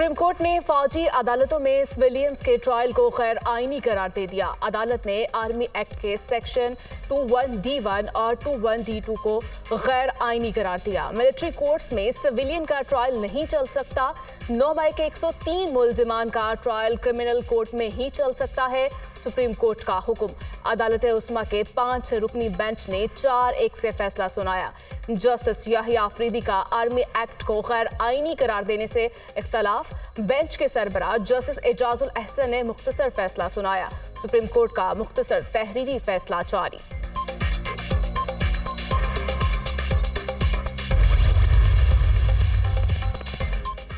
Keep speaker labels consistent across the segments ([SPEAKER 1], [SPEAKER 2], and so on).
[SPEAKER 1] Supreme court ने फौजी अदालतों में सिविलियंस के ट्रायल को गैर आईनी करार दे दिया। अदालत ने आर्मी एक्ट के सेक्शन 21D1 और 21D2 को गैर आईनी करार दिया। मिलिट्री कोर्ट्स में सिविलियन का ट्रायल नहीं चल सकता। 9 मई के 103 मुल्जिमान का ट्रायल क्रिमिनल कोर्ट में ही चल सकता है। सुप्रीम कोर्ट का हुक्म। अदालत उस्मा के 5 रुकनी बेंच ने 4-1 से फैसला सुनाया। जस्टिस याहिया अफरीदी का आर्मी एक्ट को गैर आईनी करार देने से इख्तलाफ। बेंच के सरबराह जस्टिस एजाजुल अहसन ने मुख्तसर फैसला सुनाया। सुप्रीम कोर्ट का मुख्तसर तहरीरी फैसला जारी।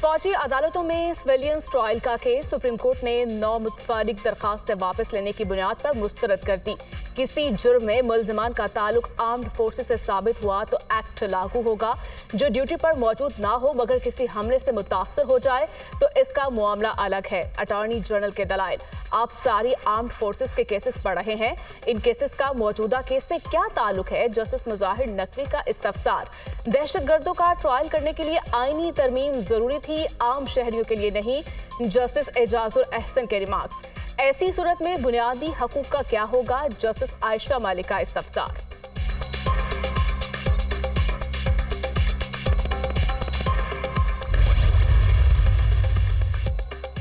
[SPEAKER 1] फौजी अदालतों में सिविलियंस ट्रायल का केस सुप्रीम कोर्ट ने 9 मुतफारिक दरखास्तें वापस लेने की बुनियाद पर मुस्तरद कर दी। किसी जुर्म में मुल्जिमान का ताल्लुक आर्म्ड फोर्सेस से साबित हुआ तो एक्ट लागू होगा। जो ड्यूटी पर मौजूद ना हो मगर किसी हमले से मुतासर हो जाए तो इसका मामला अलग है। अटॉर्नी जनरल के दलाइल। आप सारी आर्म्ड फोर्सेस के केसेस पढ़ रहे हैं। इन केसेस का मौजूदा केस से क्या ताल्लुक है? जस्टिस मुजाहिर नकवी का इस्तफसार। दहशतगर्दों का ट्रायल करने के लिए आईनी तरमीम जरूरी थी, आम शहरियों के लिए नहीं। जस्टिस एजाजुल अहसन के रिमार्क्स। ऐसी सूरत में बुनियादी हकूक का क्या होगा? जस्टिस आयशा मालिक का इस्तफसार।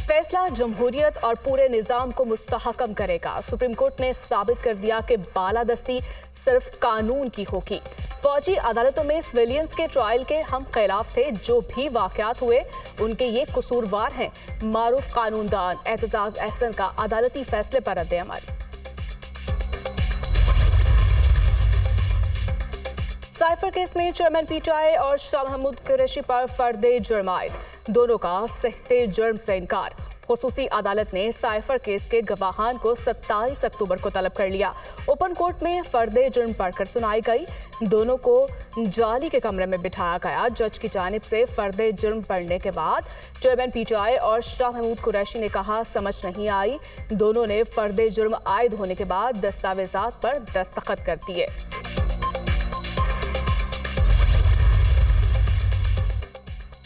[SPEAKER 1] फैसला जमहूरियत और पूरे निजाम को मुस्तहकम करेगा। सुप्रीम कोर्ट ने साबित कर दिया कि बालादस्ती सिर्फ कानून की होगी। फौजी अदालतों में सिविलियंस के ट्रायल के हम खिलाफ थे। जो भी वाकयात हुए उनके ये कसूरवार हैं। मारूफ कानूनदान एतजाज अहसन का अदालती फैसले पर रद्द-ए-अमल। साइफर केस में चेयरमैन पीटीआई और शाह महमूद कुरैशी पर फर्दे जुर्म आयद। दोनों का सहते जुर्म से इनकार। खुसूसी अदालत ने साइफर केस के गवाहान को 27 अक्टूबर को तलब कर लिया। ओपन कोर्ट में फर्दे जुर्म पढ़कर सुनाई गई। दोनों को जाली के कमरे में बिठाया गया। जज की जानिब से फर्दे जुर्म पढ़ने के बाद चेयरमैन पीटीआई और शाह महमूद कुरैशी ने कहा समझ नहीं आई। दोनों ने फर्दे जुर्म आयद होने के बाद दस्तावेजात पर दस्तखत कर दिए।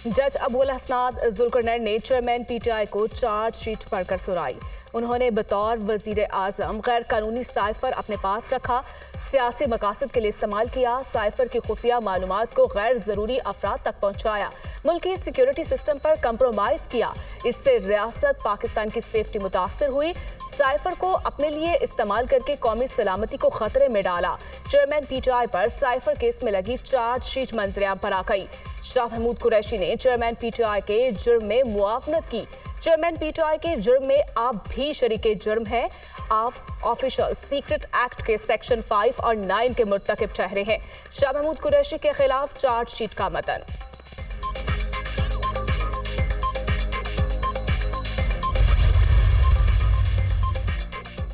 [SPEAKER 1] जज अबुल हसनात जुल्करनैन ने चेयरमैन पीटीआई को चार्जशीट पढ़कर सुनाई। उन्होंने बतौर वजीर आजम गैर कानूनी साइफर अपने पास रखा, सियासी मकासद के लिए इस्तेमाल किया, साइफर की खुफिया मालूमात को गैर जरूरी अफराद तक पहुंचाया, मुल्की सिक्योरिटी सिस्टम पर कंप्रोमाइज किया। इससे रियासत पाकिस्तान की सेफ्टी मुतासर हुई। साइफर को अपने लिए इस्तेमाल करके कौमी सलामती को खतरे में डाला। चेयरमैन पीटीआई पर साइफर केस में लगी चार्जशीट मंजरेआम पर आ गई। शाह महमूद कुरैशी ने चेयरमैन पीटीआई के जुर्म में मुआवनत की। चेयरमैन पीटीआई के जुर्म में आप भी शरीके जुर्म हैं। आप ऑफिशियल सीक्रेट एक्ट के सेक्शन 5 और 9 के मुर्तकिब ठहरे हैं। शाह महमूद कुरैशी के खिलाफ चार्जशीट का मतन।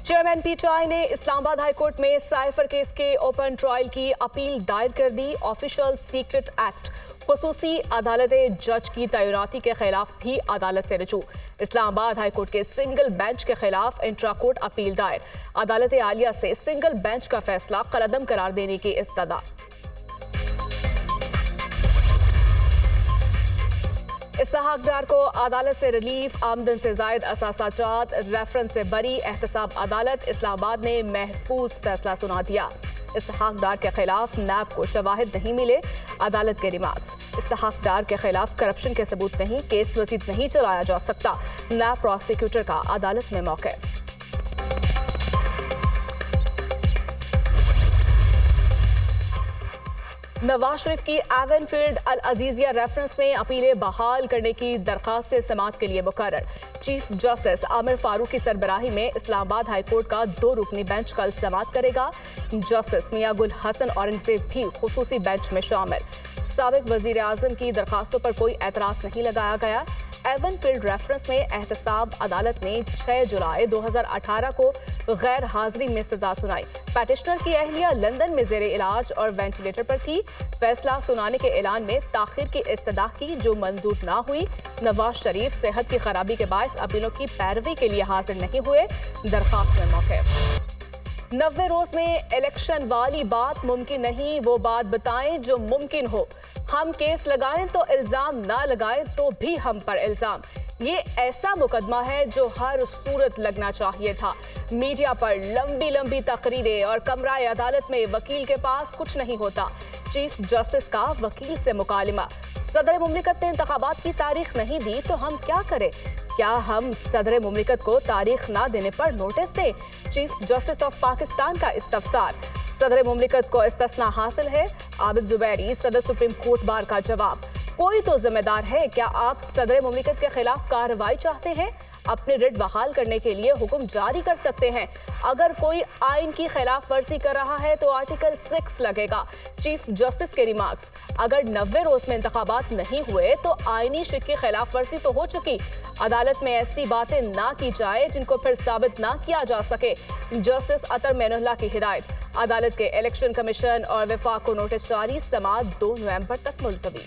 [SPEAKER 1] चेयरमैन पीटीआई ने इस्लामाबाद हाईकोर्ट में साइफर केस के ओपन ट्रायल की अपील दायर कर दी। ऑफिशियल सीक्रेट एक्ट खुसूसी अदालत जज की तैनाती के खिलाफ भी अदालत से रजू। इस्लामाबाद हाईकोर्ट के सिंगल बेंच के खिलाफ इंट्रा कोर्ट अपील दायर। अदालत आलिया से सिंगल बेंच का फैसला कलअदम करार देने की इस्तदा। इसहाक डार को अदालत से रिलीफ, आमदन से जायद असासाजात, रेफरेंस से बरी। एहतसाब अदालत इस्लामाबाद ने महफूज फैसला सुना दिया। इसहाक डार के खिलाफ नैब को शवाहिद नहीं मिले। अदालत के रिमार्क्स। इसहाक डार के खिलाफ करप्शन के सबूत नहीं, केस मजीद नहीं चलाया जा सकता। नैब प्रोसिक्यूटर का अदालत में मौक़िफ़। नवाज शरीफ की एवनफील्ड अल अजीजिया रेफरेंस में अपीलें बहाल करने की दरखास्त समाअत के लिए मुकर्रर। चीफ जस्टिस आमिर फारूक की सरबराही में इस्लामाबाद हाईकोर्ट का 2 रुकनी बेंच कल समाअत करेगा। जस्टिस मियां गुल हसन औरंगजेब भी खुसूसी बेंच में शामिल। साबिक वजीर आजम की दरखास्तों पर कोई एतराज नहीं लगाया गया। एवनफील्ड रेफरेंस में एहतसाब अदालत ने 6 जुलाई 2018 को गैर हाजिरी में सजा सुनाई। पैटिशनर की अहलिया लंदन में जेर इलाज और वेंटिलेटर पर थी। फैसला सुनाने के ऐलान में ताखिर की इस्तदा की जो मंजूर ना हुई। नवाज शरीफ सेहत की खराबी के बायस अपीलों की पैरवी के लिए हाजिर नहीं हुए। दरखास्त में मौक़िफ़। 90 रोज में इलेक्शन वाली बात मुमकिन नहीं, वो बात बताएं जो मुमकिन हो। हम केस लगाएं तो इल्जाम ना लगाएं तो भी हम पर इल्जाम। ये ऐसा मुकदमा है जो हर सूरत लगना चाहिए था। मीडिया पर लंबी लंबी तकरीरें और कमराए अदालत में वकील के पास कुछ नहीं होता। चीफ जस्टिस का वकील से मुकालिमा। सदर मुमलिकत ने इंतखाबात की तारीख नहीं दी तो हम क्या करें? क्या हम सदर मुमलिकत को तारीख ना देने पर नोटिस दें? चीफ जस्टिस ऑफ पाकिस्तान का इस्तफसार। सदर मुमलिकत को इस्तिस्ना हासिल है। आबिद जुबैरी, सदर सुप्रीम कोर्ट बार का जवाब। कोई तो जिम्मेदार है। क्या आप सदर मुमलिकत के खिलाफ कार्रवाई चाहते हैं? अपने रिट बहाल करने के लिए हुक्म जारी कर सकते हैं। अगर कोई आइन की खिलाफ वर्जी कर रहा है तो आर्टिकल 6 लगेगा। चीफ जस्टिस के रिमार्क्स। अगर 90 रोज में इंतखाबात नहीं हुए तो आईनी शिक की खिलाफ वर्जी तो हो चुकी। अदालत में ऐसी बातें ना की जाए जिनको फिर साबित ना किया जा सके। जस्टिस अतर मैनुल्लाह की हिदायत। अदालत के इलेक्शन कमीशन और विफाक को नोटिस जारी। समाअत 2 नवंबर तक मुलतवी।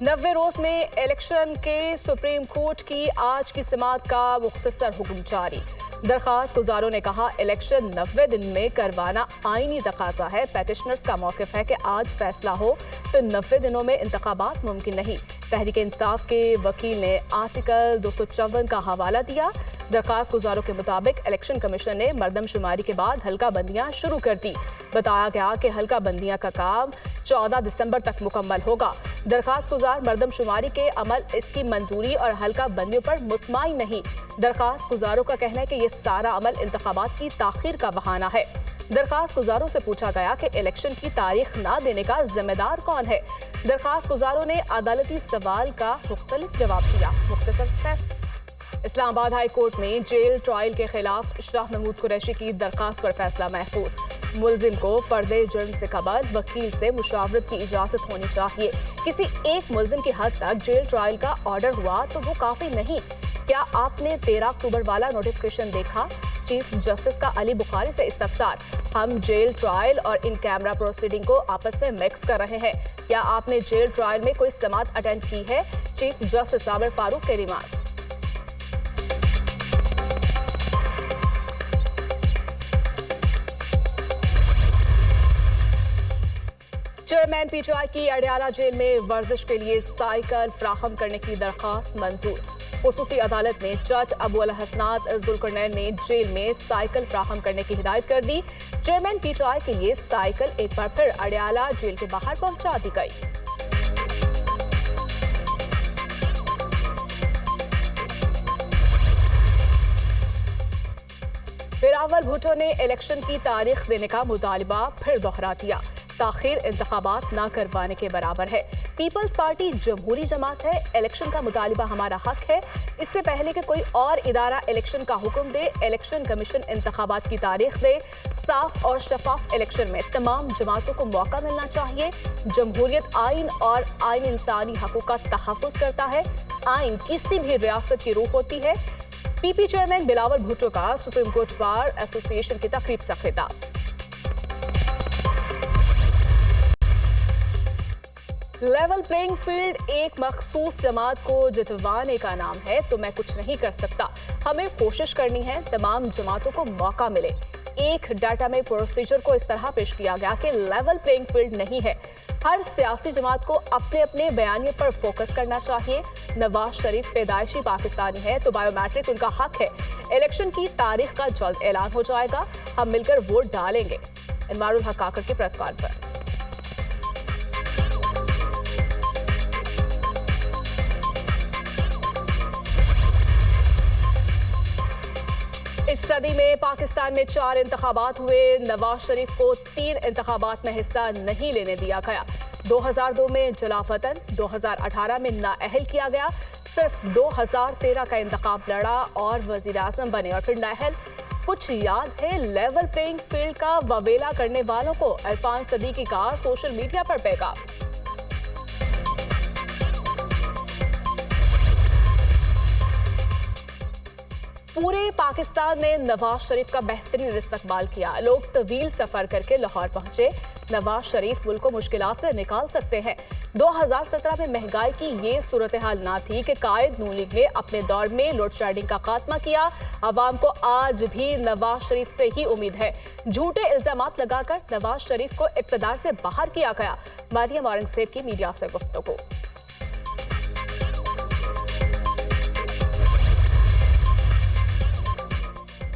[SPEAKER 1] नब्बे रोज में इलेक्शन के सुप्रीम कोर्ट की आज की समाअत का मुख्तसर हुक्म जारी। दरखास्त गुजारों ने कहा इलेक्शन 90 दिन में करवाना आईनी तकाजा है। पेटिशनर्स का मौकिफ है कि आज फैसला हो तो 90 दिनों में इंतखाबात मुमकिन नहीं। तहरीक इंसाफ के वकील ने आर्टिकल 254 का हवाला दिया। दरखास्त गुजारों के मुताबिक इलेक्शन कमीशन ने मरदमशुमारी के बाद हल्का बंदियां शुरू कर दी। बताया गया कि हल्का बंदियां का काम 14 दिसंबर तक मुकम्मल होगा। दरखास्त गुजार मरदमशुमारी के अमल, इसकी मंजूरी और हल्का बंदियों पर मुतमाइन नहीं। दरखास्त गुजारों का कहना है कि ये सारा अमल इंतखाबात की ताखीर का बहाना है। दरखास्त गुजारों से पूछा गया कि इलेक्शन की तारीख ना देने का जिम्मेदार कौन है। दरखास्त गुजारों ने अदालती सवाल का मुख्तलिफ जवाब दिया। मुख्तसर फैसला। इस्लामाबाद हाई कोर्ट में जेल ट्रायल के खिलाफ शाह महमूद कुरैशी की दरखास्त पर फैसला महफूज। मुलजिम को फर्दे जुर्म से कबल वकील से मुशावरत की इजाजत होनी चाहिए। किसी एक मुलजिम की हद तक जेल ट्रायल का ऑर्डर हुआ तो वो काफी नहीं। क्या आपने 13 अक्टूबर वाला नोटिफिकेशन देखा? चीफ जस्टिस का अली बुखारी से इस्तफसार। हम जेल ट्रायल और इन कैमरा प्रोसीडिंग को आपस में मिक्स कर रहे हैं। क्या आपने जेल ट्रायल में कोई समाअत अटेंड की है? चीफ जस्टिस आमिर फारूक के रिमार्क्स। चेयरमैन पीटीआई की अडयाला जेल में वर्जिश के लिए साइकिल फ्राहम करने की दरखास्त मंजूर। खुसूसी अदालत में जज अबू अल हसनात जुल्करनैन ने जेल में साइकिल फ्राहम करने की हिदायत कर दी। चेयरमैन पीटीआई के लिए साइकिल एक बार फिर अडयाला जेल के बाहर पहुंचा दी गई। बिलावल भुट्टो ने इलेक्शन की तारीख देने का मुतालिबा फिर दोहरा दिया। ताखीर इंतखाबात ना करवाने के बराबर है। पीपल्स पार्टी जमहूरी जमात है। इलेक्शन का मुतालिबा हमारा हक है। इससे पहले कि कोई और इदारा इलेक्शन का हुक्म दे, इलेक्शन कमीशन इंतखाबात की तारीख दे। साफ और शफाफ इलेक्शन में तमाम जमातों को मौका मिलना चाहिए। जमहूरियत आइन और आइन इंसानी हकूक़ का तहफ़्फ़ुज़ करता है। आइन किसी भी रियासत की रूह होती है। पीपी चेयरमैन बिलावल भुट्टो का सुप्रीम कोर्ट बार एसोसिएशन की तकरीब से खिताब। लेवल प्लेइंग फील्ड एक मखसूस जमात को जितवाने का नाम है तो मैं कुछ नहीं कर सकता। हमें कोशिश करनी है तमाम जमातों को मौका मिले। एक डाटा में प्रोसीजर को इस तरह पेश किया गया कि लेवल प्लेइंग फील्ड नहीं है। हर सियासी जमात को अपने अपने बयानिए पर फोकस करना चाहिए। नवाज शरीफ पैदाइशी पाकिस्तानी है तो बायोमेट्रिक उनका हक है। इलेक्शन की तारीख का जल्द ऐलान हो जाएगा। हम मिलकर वोट डालेंगे। इनवारुल हक काकर की प्रेस कॉन्फ्रेंस। इस सदी में पाकिस्तान में 4 इंतखाबात हुए। नवाज शरीफ को 3 इंतखाबात में हिस्सा नहीं लेने दिया गया। 2002 में जलावतन, 2018 में नाअहल किया गया। सिर्फ 2013 का इंतखाब लड़ा और वजीर आजम बने और फिर नाअहल। कुछ याद है लेवल प्लेइंग फील्ड का ववेला करने वालों को? इरफान सदीकी का सोशल मीडिया पर पैगाम। पूरे पाकिस्तान ने नवाज शरीफ का बेहतरीन इस्तकबाल किया। लोग तवील सफर करके लाहौर पहुंचे। नवाज शरीफ मुल्क को मुश्किलात से निकाल सकते हैं। 2017 में महंगाई की ये सूरत हाल ना थी कि कायद नून लीग ने अपने दौर में लोड शेडिंग का खात्मा किया। अवाम को आज भी नवाज शरीफ से ही उम्मीद है। झूठे इल्जामात लगाकर नवाज शरीफ को इक़्तिदार से बाहर किया गया। मरियम औरंगजेब की मीडिया से गुफ्तगू।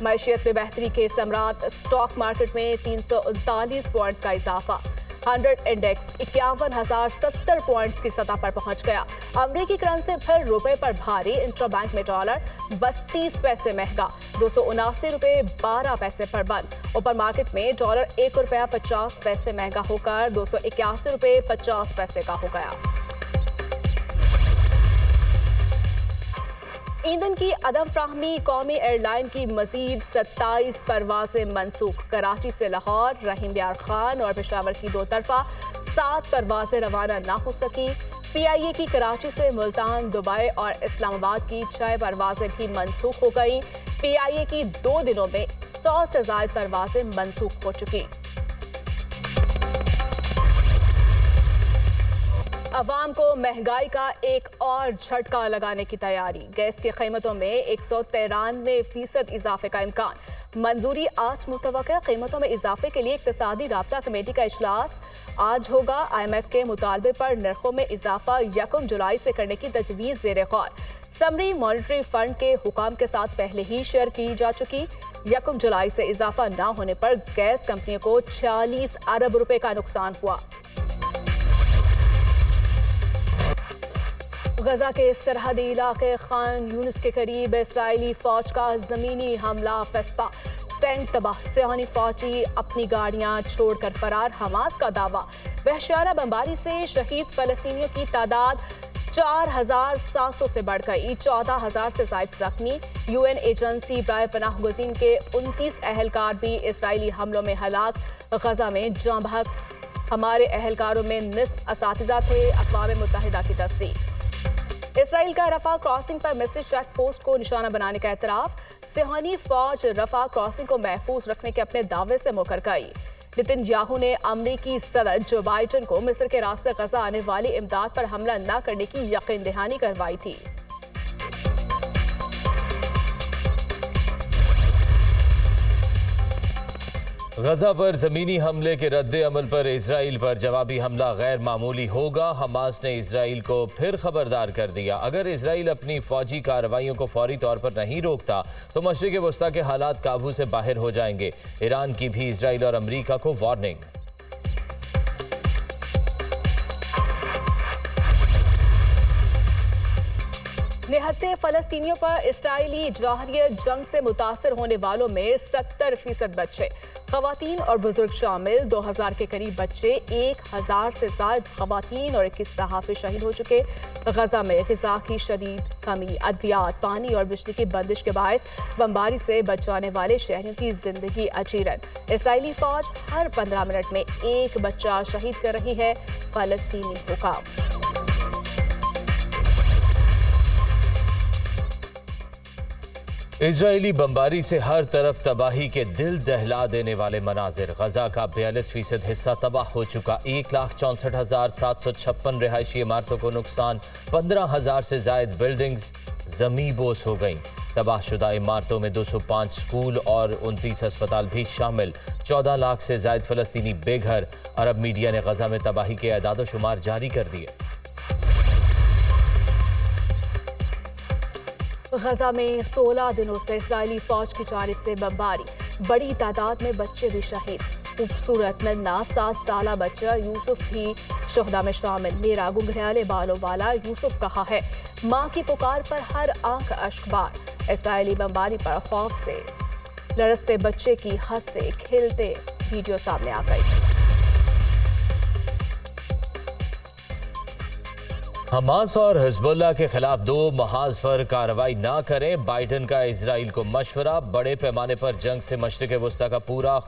[SPEAKER 1] मैशियत में बेहतरी के समरात, स्टॉक मार्केट में 339 पॉइंट्स का इजाफा। 100 इंडेक्स 51,070 पॉइंट्स की सतह पर पहुंच गया। अमरीकी करेंसी फिर रुपए पर भारी। इंट्रा बैंक में डॉलर 32 पैसे महंगा, 279 रुपए 12 पैसे पर बंद। ओपन मार्केट में डॉलर 1 रुपया 50 पैसे महंगा होकर 281 रुपए 50 पैसे का हो गया। ईंधन की अदम फ्राहमी, कौमी एयरलाइन की मजीद 27 परवाजें मनसूख। कराची से लाहौर, रहीम यार खान और पेशावर की 2 तरफा 7 परवाजें रवाना ना हो सकी। PIA की कराची से मुल्तान, दुबई और इस्लामाबाद की 6 परवाजें भी मनसूख हो गई। PIA की 2 दिनों में 100 से ज्यादा परवाजें मनसूख हो चुकी। अवाम को महंगाई का एक और झटका लगाने की तैयारी। गैस की कीमतों में 193% इजाफे का इम्कान। मंजूरी आज मुतवक्किल कीमतों में इजाफे के लिए इक्तिसादी राब्ता कमेटी का इजलास आज होगा। IMF के मुतालबे पर नरखों में इजाफा 1 जुलाई से करने की तजवीज़ ज़ेरे गौर। समरी मॉनिटरी फंड के हुकाम के साथ पहले ही शेयर की जा चुकी। 1 जुलाई से इजाफा न होने पर गैस कंपनियों को 46 अरब रुपए का नुकसान हुआ। गजा के सरहदी इलाके खान यूनिस के करीब इस्राएली फौज का जमीनी हमला पस्पा। टैंक तबाह, सियानी फौजी अपनी गाड़ियां छोड़कर फरार। हमास का दावा, वहशियाना बमबारी से शहीद फलस्तीनियों की तादाद 4,700 से बढ़ गई। 14,000 से ज्यादा जख्मी। UN एजेंसी बराए पनाह गुज़ीन के 29 अहलकार भी इसराइली हमलों में हलाक। गजा में जाँ बहक हमारे अहलकारों में निस्फ असातिज़ा थे। अक़वाम मुत्तहिदा की तस्दीक। इसराइल का रफा क्रॉसिंग पर मिस्री चेक पोस्ट को निशाना बनाने का एतराफ। सिहानी फौज रफा क्रॉसिंग को महफूज रखने के अपने दावे से मुकर गई। नेतन्याहू ने अमरीकी सदर जो बाइडेन को मिस्र के रास्ते गजा आने वाली इमदाद पर हमला न करने की यकीन दहानी करवाई थी।
[SPEAKER 2] गजा पर जमीनी हमले के रद्द अमल पर इजराइल पर जवाबी हमला गैर मामूली होगा। हमास ने इजराइल को फिर खबरदार कर दिया, अगर इजराइल अपनी फौजी कार्रवाइयों को फौरी तौर पर नहीं रोकता तो मशरिक़ वस्ता के हालात काबू से बाहर हो जाएंगे। ईरान की भी इजराइल और अमरीका को वार्निंग।
[SPEAKER 1] निहत्ते फलस्तीनियों पर इसराइली जाहरियत जंग से मुतासर होने वालों में 70% बच्चे, खवातीन और बुजुर्ग शामिल। 2000 के करीब बच्चे, 1000 से ज्यादा खवातीन और 21 सहाफ़ी शहीद हो चुके। गजा में ग़िज़ा की शदीद कमी, अद्वियात, पानी और बिजली की बंदिश के बायस बमबारी से बच जाने वाले शहरियों की जिंदगी अचीरन। इसराइली फौज हर 15 मिनट में एक बच्चा शहीद कर रही है। फलस्तीनी हुकाम।
[SPEAKER 2] इजरायली बमबारी से हर तरफ तबाही के दिल दहला देने वाले मनाजिर। गजा का 42% हिस्सा तबाह हो चुका। 1,64,756 रिहायशी इमारतों को नुकसान। 15,000 से जायद बिल्डिंग्स ज़मींबोस हो गईं। तबाहशुदा इमारतों में 205 स्कूल और 29 अस्पताल भी शामिल। 14 लाख से जायद फलस्तीनी बेघर। अरब मीडिया ने गजा में तबाही के एदाद शुमार जारी कर दिए।
[SPEAKER 1] गजा में 16 दिनों से इसराइली फौज की जानिब से बमबारी, बड़ी तादाद में बच्चे भी शहीद। खूबसूरत नन्ना 7 साला बच्चा यूसुफ भी शोहदा में शामिल। मेरा गुंघराले बालों वाला यूसुफ कहा है, माँ की पुकार पर हर आंख अश्कबार। इसराइली बमबारी पर खौफ से लरसते बच्चे की हंसते खिलते वीडियो सामने आ गई।
[SPEAKER 2] हमास और हिजबुल्लाह के खिलाफ दो महाज पर कार्रवाई ना करें, बाइडन का इजराइल को मशवरा। बड़े पैमाने पर जंग से मशरिक़ वस्ता का पूरा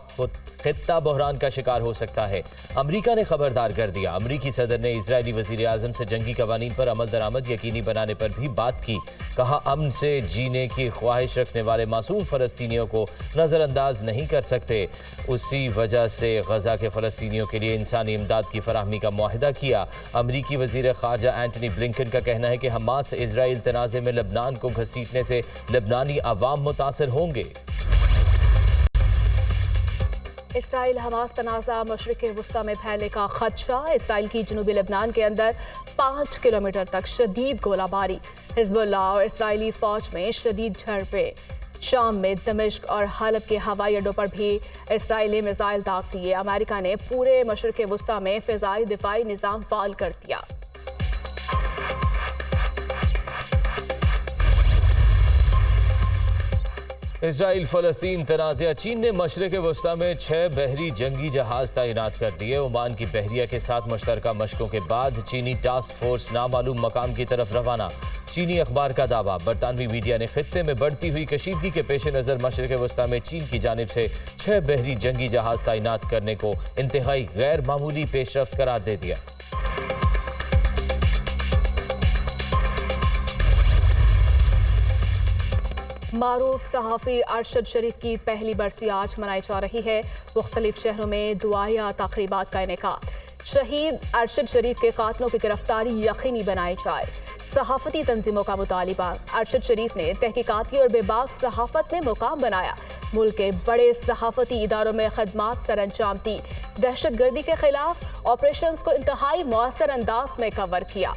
[SPEAKER 2] खित्ता बहरान का शिकार हो सकता है। अमरीका ने खबरदार कर दिया। अमरीकी सदर ने इजरायली वज़ीर आज़म से जंगी कवानीन पर अमल दरामद यकीनी बनाने पर भी बात की। कहा, अमन से जीने की ख्वाहिश रखने वाले मासूम फ़लस्तीनियों को नज़रअंदाज नहीं कर सकते। उसी वजह से गजा के फ़लस्तीनियों के लिए इंसानी इमदाद की फराहमी का मुआहिदा किया। अमरीकी वज़ीर ख़ारजा एंटनी ब्लिंकन का कहना है कि हमास इजराइल तनाज़े में लेबनान को घसीटने से लेबनानी अवाम मुतासर होंगे।
[SPEAKER 1] इसराइल हमास तनाज़ा मशरिक़ वस्ता में फैलने का खदशा। इसराइल की जनूबी लेबनान के अंदर 5 किलोमीटर तक शदीद गोलाबारी। हिजबुल्लाह और इसराइली फ़ौज में शदीद झड़पें। शाम में दमिश्क और हलब के हवाई अड्डों पर भी इसराइली मिसाइल दाग दिए। अमेरिका ने पूरे मशरिक़ वस्ता में फ़िज़ाई दिफाई निज़ाम फ़ाल कर दिया।
[SPEAKER 2] इसराइल फ़लस्तीन तनाज़ा। चीन ने मशरिक़ वस्ता में 6 बहरी जंगी जहाज़ तैनात कर दिए। ओमान की बहरिया के साथ मुश्तरका मशकों के बाद चीनी टास्क फोर्स नामालूम मकाम की तरफ रवाना। चीनी अखबार का दावा। बरतानवी मीडिया ने खित्ते में बढ़ती हुई कशीदगी के पेश नज़र मशरिक़ वस्ता में चीन की जानिब से 6 बहरी जंगी जहाज़ तैनात करने को इंतहाई गैर मामूली पेशरफ्त करार दे दिया।
[SPEAKER 1] मारूफ सहाफ़ी अरशद शरीफ की पहली बरसी आज मनाई जा रही है। मुख्तलिफ शहरों में दुआया तक़रीबात का इनेकाद। शहीद अरशद शरीफ के कातलों की गिरफ्तारी यकीनी बनाई जाए। सहाफ़ती तंजीमों का मुतालिबा। अरशद शरीफ ने तहकीकाती और बेबाक सहाफ़त में मुकाम बनाया। मुल्क के बड़े सहाफ़ती इदारों में खदमात सर अंजाम दी। दहशत गर्दी के खिलाफ ऑपरेशंस को इंतहाई मौसर अंदाज में कवर किया।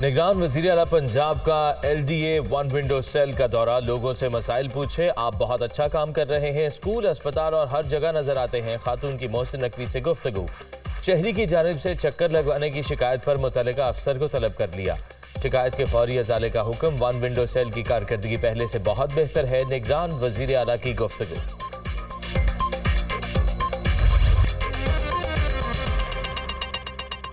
[SPEAKER 2] निगरान वज़ीर आला पंजाब का LDA वन विंडो सेल का दौरा। लोगों से मसाइल पूछे। आप बहुत अच्छा काम कर रहे हैं। स्कूल, अस्पताल और हर जगह नजर आते हैं। खातून की मोहसिन नकवी से गुफ्तगू। शहरी की जानिब से चक्कर लगवाने की शिकायत पर मुतल्लिका अफसर को तलब कर लिया। शिकायत के फौरी अजाले का हुक्म। वन विंडो सेल की कारकर्दगी पहले से बहुत बेहतर है। निगरान वज़ीर आला की गुफ्तगू।